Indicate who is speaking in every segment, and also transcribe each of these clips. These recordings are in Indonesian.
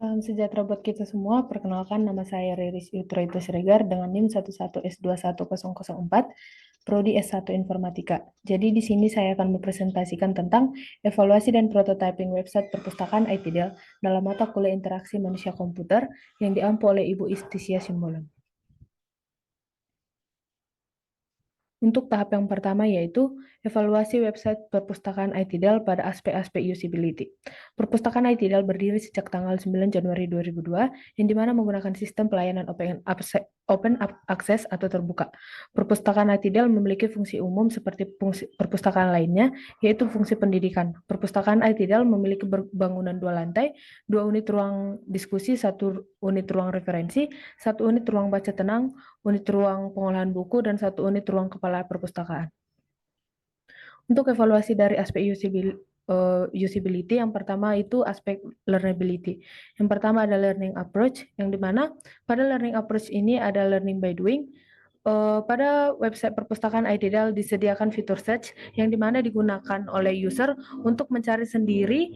Speaker 1: Salam sejahtera buat kita semua. Perkenalkan, nama saya Riris Yutroito Siregar dengan NIM 11S21004, Prodi S1 Informatika. Jadi di sini saya akan mempresentasikan tentang evaluasi dan prototyping website perpustakaan ITDL dalam mata kuliah interaksi manusia komputer yang diampu oleh Ibu Istisia Simbolon. Untuk tahap yang pertama yaitu evaluasi website perpustakaan ITDAL pada aspek-aspek usability. Perpustakaan ITDAL berdiri sejak tanggal 9 Januari 2002, yang dimana menggunakan sistem pelayanan open access atau terbuka. Perpustakaan ITDAL memiliki fungsi umum seperti fungsi perpustakaan lainnya, yaitu fungsi pendidikan. Perpustakaan ITDAL memiliki bangunan 2 lantai, 2 unit ruang diskusi, 1 unit ruang referensi, 1 unit ruang baca tenang, unit ruang pengolahan buku, dan 1 unit ruang kepala perpustakaan. Untuk evaluasi dari aspek usability, yang pertama itu aspek learnability. Yang pertama ada learning approach, yang dimana pada learning approach ini ada learning by doing. Pada website perpustakaan ITDAL disediakan fitur search yang dimana digunakan oleh user untuk mencari sendiri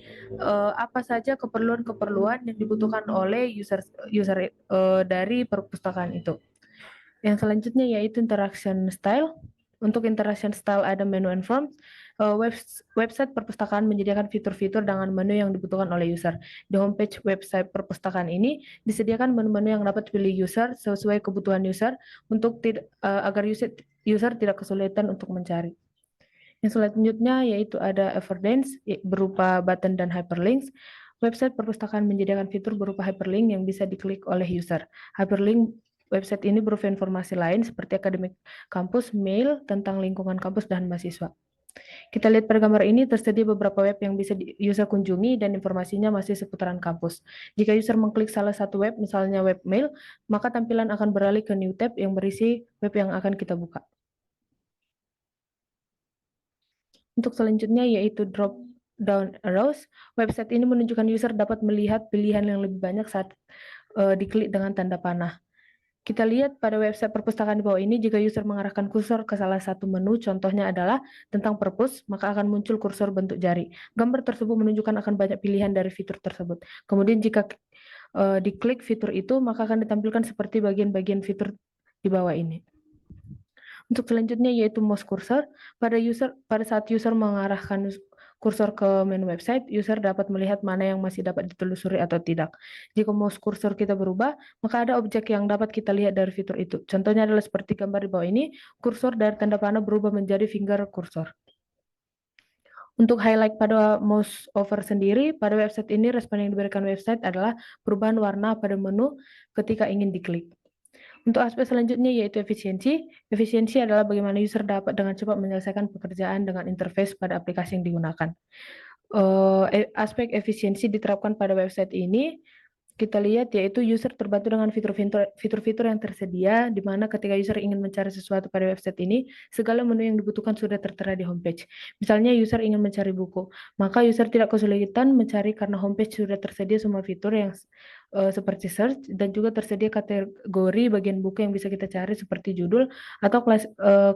Speaker 1: apa saja keperluan-keperluan yang dibutuhkan oleh user dari perpustakaan itu. Yang selanjutnya yaitu interaction style. Untuk interaction style ada menu and forms. Website perpustakaan menyediakan fitur-fitur dengan menu yang dibutuhkan oleh user. Di homepage website perpustakaan ini disediakan menu-menu yang dapat dipilih user sesuai kebutuhan user untuk agar user tidak kesulitan untuk mencari. Yang selanjutnya yaitu ada affordances berupa button dan hyperlinks. Website perpustakaan menyediakan fitur berupa hyperlink yang bisa diklik oleh user. Hyperlink website ini berupa informasi lain seperti akademik kampus, mail tentang lingkungan kampus dan mahasiswa. Kita lihat pada gambar ini tersedia beberapa web yang bisa user kunjungi dan informasinya masih seputaran kampus. Jika user mengklik salah satu web, misalnya web mail, maka tampilan akan beralih ke new tab yang berisi web yang akan kita buka. Untuk selanjutnya yaitu drop down arrows. Website ini menunjukkan user dapat melihat pilihan yang lebih banyak saat diklik dengan tanda panah. Kita lihat pada website perpustakaan di bawah ini, jika user mengarahkan kursor ke salah satu menu, contohnya adalah tentang perpus, maka akan muncul kursor bentuk jari. Gambar tersebut menunjukkan akan banyak pilihan dari fitur tersebut. Kemudian jika diklik fitur itu, maka akan ditampilkan seperti bagian-bagian fitur di bawah ini. Untuk selanjutnya yaitu mouse cursor. Pada saat user mengarahkan kursor ke menu website, user dapat melihat mana yang masih dapat ditelusuri atau tidak. Jika mouse cursor kita berubah, maka ada objek yang dapat kita lihat dari fitur itu. Contohnya adalah seperti gambar di bawah ini, kursor dari tanda panah berubah menjadi finger cursor. Untuk highlight pada mouse over sendiri, pada website ini respon yang diberikan website adalah perubahan warna pada menu ketika ingin diklik. Untuk aspek selanjutnya yaitu efisiensi. Efisiensi adalah bagaimana user dapat dengan cepat menyelesaikan pekerjaan dengan interface pada aplikasi yang digunakan. Aspek efisiensi diterapkan pada website ini kita lihat yaitu user terbantu dengan fitur-fitur yang tersedia, di mana ketika user ingin mencari sesuatu pada website ini, segala menu yang dibutuhkan sudah tertera di homepage. Misalnya user ingin mencari buku, maka user tidak kesulitan mencari karena homepage sudah tersedia semua fitur yang seperti search, dan juga tersedia kategori bagian buku yang bisa kita cari seperti judul atau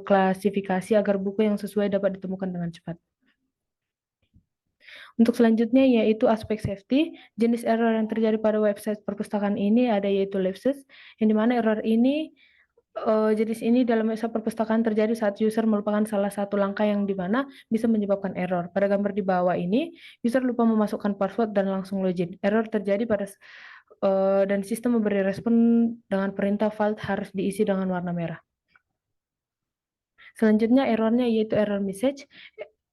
Speaker 1: klasifikasi agar buku yang sesuai dapat ditemukan dengan cepat. Untuk selanjutnya yaitu aspek safety. Jenis error yang terjadi pada website perpustakaan ini ada yaitu lapses, yang dimana error ini jenis ini dalam website perpustakaan terjadi saat user melupakan salah satu langkah yang dimana bisa menyebabkan error. Pada gambar di bawah ini, user lupa memasukkan password dan langsung login. Error terjadi dan sistem memberi respon dengan perintah file harus diisi dengan warna merah. Selanjutnya errornya yaitu error message.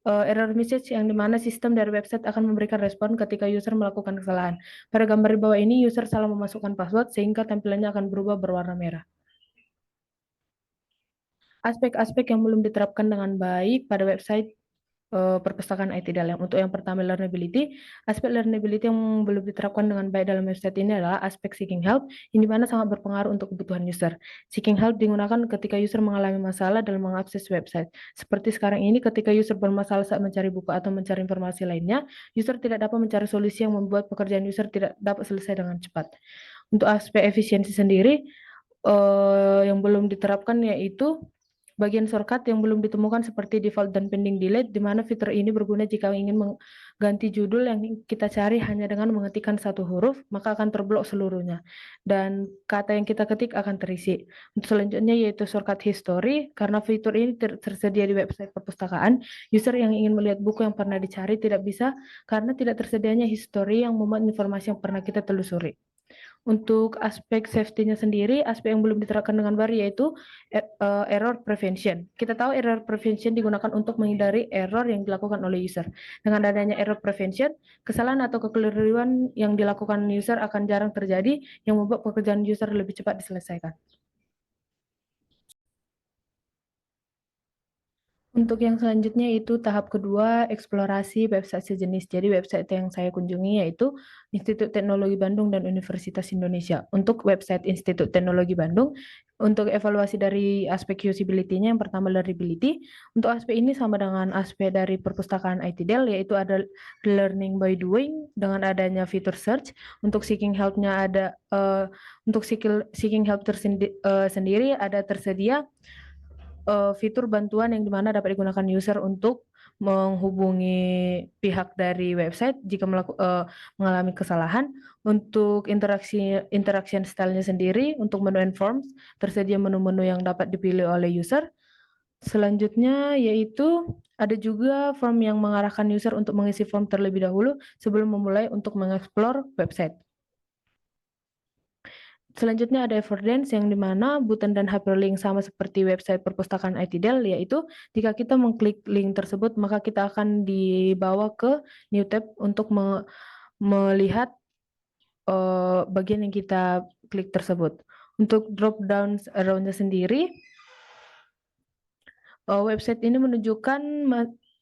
Speaker 1: Error message yang dimana sistem dari website akan memberikan respon ketika user melakukan kesalahan. Pada gambar di bawah ini, user salah memasukkan password sehingga tampilannya akan berubah berwarna merah. Aspek-aspek yang belum diterapkan dengan baik pada website perpustakaan IT dalam. Untuk yang pertama learnability, aspek learnability yang belum diterapkan dengan baik dalam website ini adalah aspek seeking help, yang dimana sangat berpengaruh untuk kebutuhan user. Seeking help digunakan ketika user mengalami masalah dalam mengakses website. Seperti sekarang ini ketika user bermasalah saat mencari buku atau mencari informasi lainnya, user tidak dapat mencari solusi yang membuat pekerjaan user tidak dapat selesai dengan cepat. Untuk aspek efisiensi sendiri, yang belum diterapkan yaitu bagian shortcut yang belum ditemukan seperti default dan pending delete, di mana fitur ini berguna jika ingin mengganti judul yang kita cari hanya dengan mengetikkan satu huruf, maka akan terblok seluruhnya. Dan kata yang kita ketik akan terisi. Untuk selanjutnya yaitu shortcut history, karena fitur ini tersedia di website perpustakaan, user yang ingin melihat buku yang pernah dicari tidak bisa karena tidak tersedianya history yang memuat informasi yang pernah kita telusuri. Untuk aspek safety-nya sendiri, aspek yang belum diterapkan dengan baik yaitu error prevention. Kita tahu error prevention digunakan untuk menghindari error yang dilakukan oleh user. Dengan adanya error prevention, kesalahan atau kekeliruan yang dilakukan user akan jarang terjadi, yang membuat pekerjaan user lebih cepat diselesaikan. Untuk yang selanjutnya itu tahap kedua, eksplorasi website sejenis. Jadi website yang saya kunjungi yaitu Institut Teknologi Bandung dan Universitas Indonesia. Untuk website Institut Teknologi Bandung, untuk evaluasi dari aspek usability-nya, yang pertama learnability. Untuk aspek ini sama dengan aspek dari perpustakaan ITDEL, yaitu ada learning by doing dengan adanya fitur search. Untuk seeking help-nya ada, untuk seeking help sendiri ada tersedia fitur bantuan yang dimana dapat digunakan user untuk menghubungi pihak dari website jika mengalami kesalahan. Untuk interaction style-nya sendiri, untuk menu and forms, tersedia menu-menu yang dapat dipilih oleh user. Selanjutnya yaitu ada juga form yang mengarahkan user untuk mengisi form terlebih dahulu sebelum memulai untuk mengeksplor website. Selanjutnya ada Everdance yang dimana button dan hyperlink sama seperti website perpustakaan ITDEL, yaitu jika kita mengklik link tersebut maka kita akan dibawa ke new tab untuk melihat bagian yang kita klik tersebut. Untuk drop down arrow-nya sendiri, website ini menunjukkan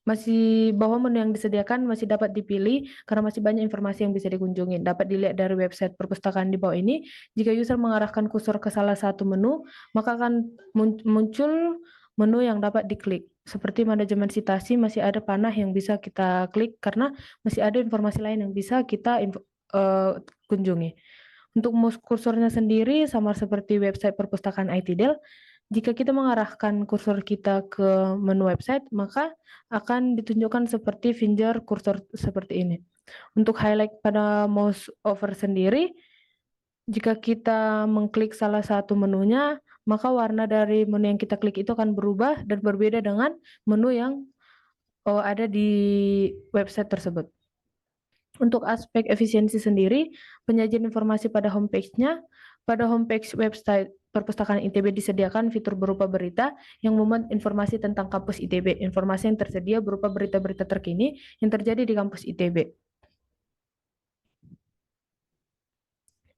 Speaker 1: masih bahwa menu yang disediakan masih dapat dipilih karena masih banyak informasi yang bisa dikunjungi. Dapat dilihat dari website perpustakaan di bawah ini, jika user mengarahkan kursor ke salah satu menu, maka akan muncul menu yang dapat diklik. Seperti manajemen citasi, masih ada panah yang bisa kita klik karena masih ada informasi lain yang bisa kita kunjungi. Untuk kursornya sendiri sama seperti website perpustakaan ITDEL, jika kita mengarahkan kursor kita ke menu website, maka akan ditunjukkan seperti finger kursor seperti ini. Untuk highlight pada mouse over sendiri, jika kita mengklik salah satu menunya, maka warna dari menu yang kita klik itu akan berubah dan berbeda dengan menu yang ada di website tersebut. Untuk aspek efisiensi sendiri, penyajian informasi pada homepage-nya, pada homepage website perpustakaan ITB disediakan fitur berupa berita yang memuat informasi tentang kampus ITB. Informasi yang tersedia berupa berita-berita terkini yang terjadi di kampus ITB.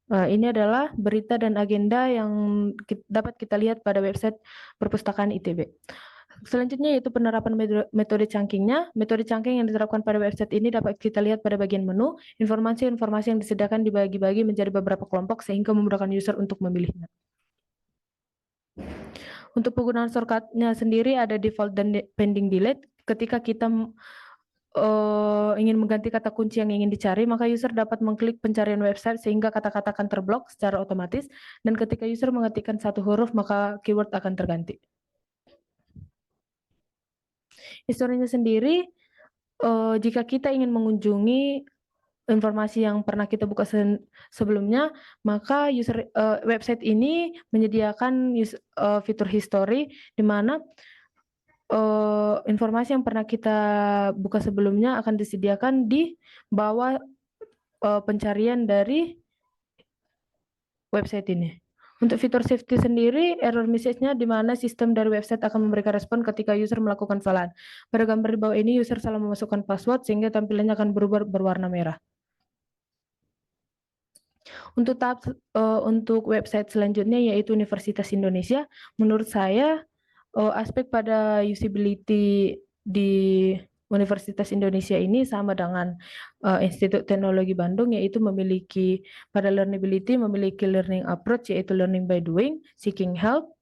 Speaker 1: Ini adalah berita dan agenda yang dapat kita lihat pada website perpustakaan ITB. Selanjutnya yaitu penerapan metode chunking-nya. Metode chunking yang diterapkan pada website ini dapat kita lihat pada bagian menu. Informasi-informasi yang disediakan dibagi-bagi menjadi beberapa kelompok sehingga memudahkan user untuk memilihnya. Untuk penggunaan shortcut-nya sendiri ada default dan pending delete. Ketika kita ingin mengganti kata kunci yang ingin dicari, maka user dapat mengklik pencarian website sehingga kata-kata akan terblok secara otomatis, dan ketika user mengetikkan satu huruf, maka keyword akan terganti. Historinya sendiri, jika kita ingin mengunjungi informasi yang pernah kita buka sebelumnya, maka website ini menyediakan fitur history, di mana informasi yang pernah kita buka sebelumnya akan disediakan di bawah pencarian dari website ini. Untuk fitur safety sendiri, error message-nya di mana sistem dari website akan memberikan respon ketika user melakukan kesalahan. Pada gambar di bawah ini, user salah memasukkan password sehingga tampilannya akan berubah berwarna merah. Untuk untuk website selanjutnya yaitu Universitas Indonesia, menurut saya aspek pada usability di Universitas Indonesia ini sama dengan Institut Teknologi Bandung, yaitu memiliki pada learnability, memiliki learning approach yaitu learning by doing, seeking help,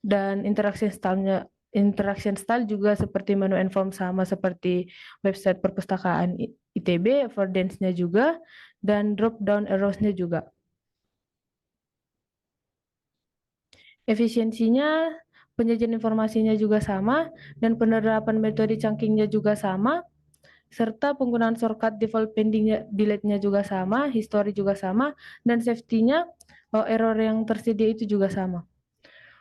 Speaker 1: dan interaction style juga seperti menu and form sama seperti website perpustakaan ITB, Everdance-nya juga, dan drop down arrows-nya juga. Efisiensinya, penyajian informasinya juga sama, dan penerapan metode chunking-nya juga sama, serta penggunaan shortcut default pending delete-nya juga sama, history juga sama, dan safety-nya error yang tersedia itu juga sama.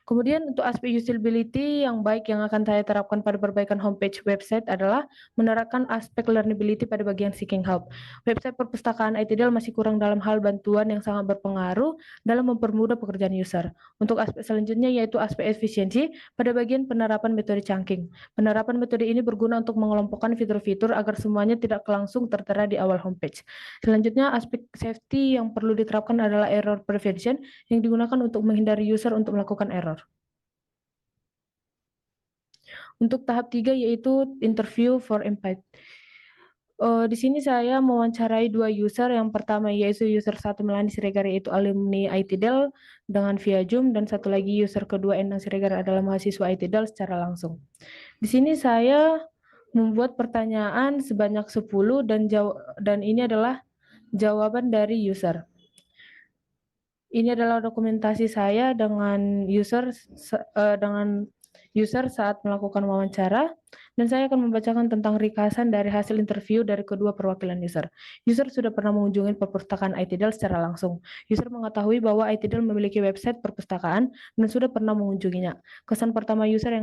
Speaker 1: Kemudian untuk aspek usability yang baik yang akan saya terapkan pada perbaikan homepage website adalah menerapkan aspek learnability pada bagian seeking help. Website perpustakaan iTidal masih kurang dalam hal bantuan yang sangat berpengaruh dalam mempermudah pekerjaan user. Untuk aspek selanjutnya yaitu aspek efisiensi pada bagian penerapan metode chunking. Penerapan metode ini berguna untuk mengelompokkan fitur-fitur agar semuanya tidak langsung tertera di awal homepage. Selanjutnya, aspek safety yang perlu diterapkan adalah error prevention yang digunakan untuk menghindari user untuk melakukan error. Untuk tahap 3 yaitu interview for impact. Di sini saya mewawancarai 2 user, yang pertama yaitu user 1 Melani Siregar yaitu alumni ITDAL dengan via Zoom, dan satu lagi user kedua Endang Siregar adalah mahasiswa ITDAL secara langsung. Di sini saya membuat pertanyaan sebanyak 10 dan ini adalah jawaban dari user. Ini adalah dokumentasi saya dengan user saat melakukan wawancara, dan saya akan membacakan tentang ringkasan dari hasil interview dari kedua perwakilan user. User sudah pernah mengunjungi perpustakaan iTidal secara langsung. User mengetahui bahwa iTidal memiliki website perpustakaan dan sudah pernah mengunjunginya. Kesan pertama user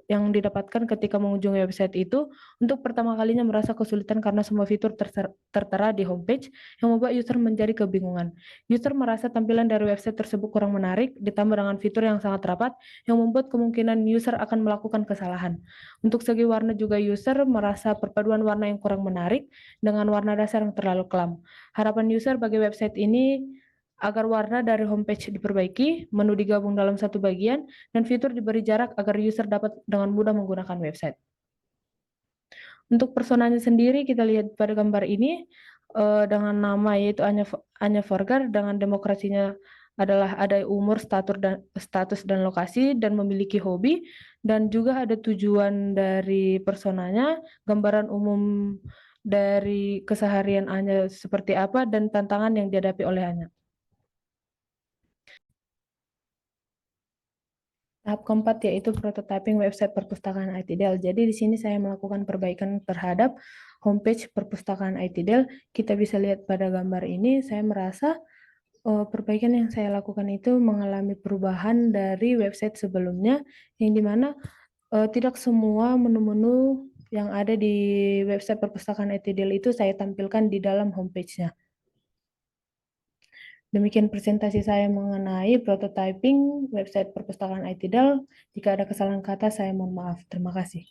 Speaker 1: yang didapatkan ketika mengunjungi website itu, untuk pertama kalinya merasa kesulitan karena semua fitur tertera di homepage yang membuat user menjadi kebingungan. User merasa tampilan dari website tersebut kurang menarik, ditambah dengan fitur yang sangat rapat, yang membuat kemungkinan user akan melakukan kesalahan. Untuk segi warna juga user merasa perpaduan warna yang kurang menarik dengan warna dasar yang terlalu kelam. Harapan user bagi website ini agar warna dari homepage diperbaiki, menu digabung dalam satu bagian, dan fitur diberi jarak agar user dapat dengan mudah menggunakan website. Untuk personanya sendiri kita lihat pada gambar ini, dengan nama yaitu Anya Forgar, dengan demokrasinya adalah ada umur, status dan lokasi, dan memiliki hobi, dan juga ada tujuan dari personanya, gambaran umum dari keseharian Anya seperti apa, dan tantangan yang dihadapi oleh Anya. Tahap keempat yaitu prototyping website perpustakaan ITDAL. Jadi di sini saya melakukan perbaikan terhadap homepage perpustakaan ITDAL. Kita bisa lihat pada gambar ini, saya merasa perbaikan yang saya lakukan itu mengalami perubahan dari website sebelumnya, yang dimana tidak semua menu-menu yang ada di website perpustakaan ITDAL itu saya tampilkan di dalam homepage-nya. Demikian presentasi saya mengenai prototyping website perpustakaan ITDAL. Jika ada kesalahan kata, saya mohon maaf. Terima kasih.